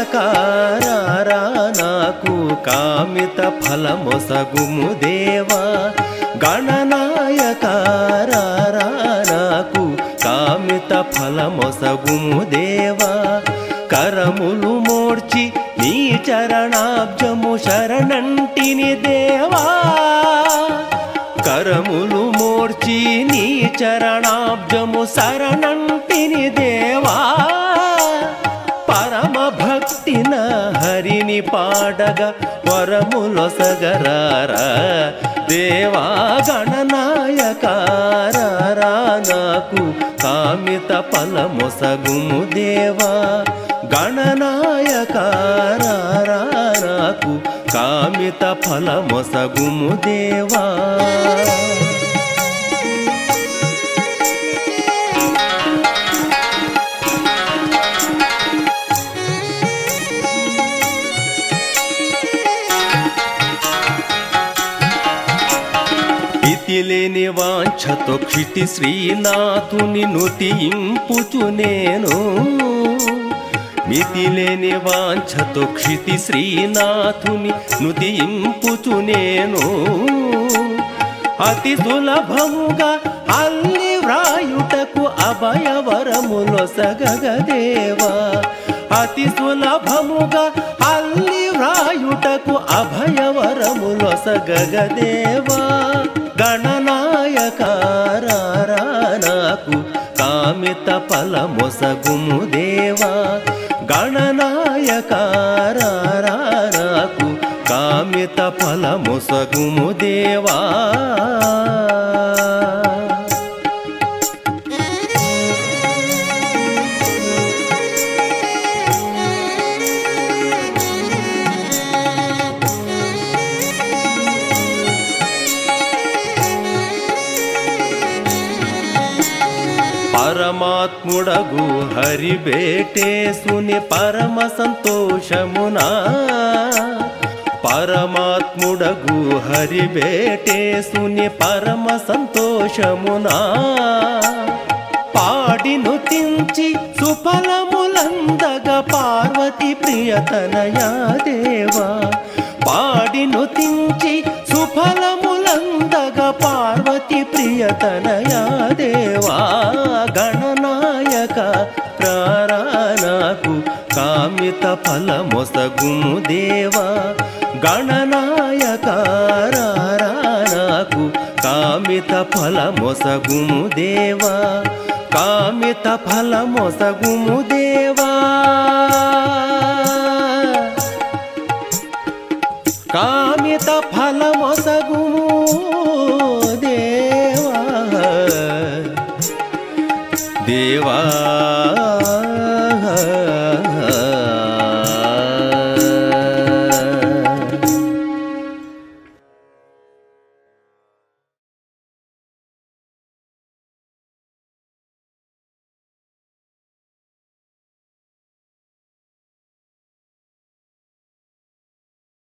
గణనాయకారా నాకు కామిత ఫలమొసగుము దేవా గణనాయకారా నాకు కామిత ఫలమొసగుము దేవా కరములు మోర్చి నీ చరణాబ్జము శరణంటిని దేవా కరములు మోర్చి నీ చరణాబ్జము శరణంటిని దేవా పరమ భక్తిన హరిని పాడగా వరములొసగరారా దేవా గణనాయకారా నాకు కామిత ఫలమొసగుము దేవా గణనాయకారా నాకు కామిత ఫలమొసగుము దేవా ఇతిలేని వాంఛతో క్షితి శ్రీనాథుని నుతింపుచు నేను మితిలేని వాంఛతో క్షితి శ్రీనాథుని నుతింపుచు నేను అతి సులభముగా అల్లి వ్రాయుటకు అభయవరములొసగదేవా అతి సులభముగా అల్లి వ్రాయుటకు అభయవరములొసగదేవా గణనాయకారా నాకు కామిత ఫలమొసగుము దేవా గణనాయకారా నాకు కామిత ఫలమొసగుము దేవా పరమాత్ముడగు హరి బేటేసుని పరమ సంతోషమునా పరమాత్ముడగు హరి బేటేసుని పరమ సంతోషమునా పాడిను తించి సుఫలములందగ పార్వతి ప్రియతనయా దేవా పాడిను తించి సుఫలములందగ పార్వతి ప్రియతనయా దేవా గణనాయక నాకు కామిత ఫలమొసగుము దేవా గణనాయకారా నాకు కామిత ఫలమొసగుము దేవా కామిత ఫలమొసగుము దేవా కామిత ఫలమొసగుము దేవా దేవా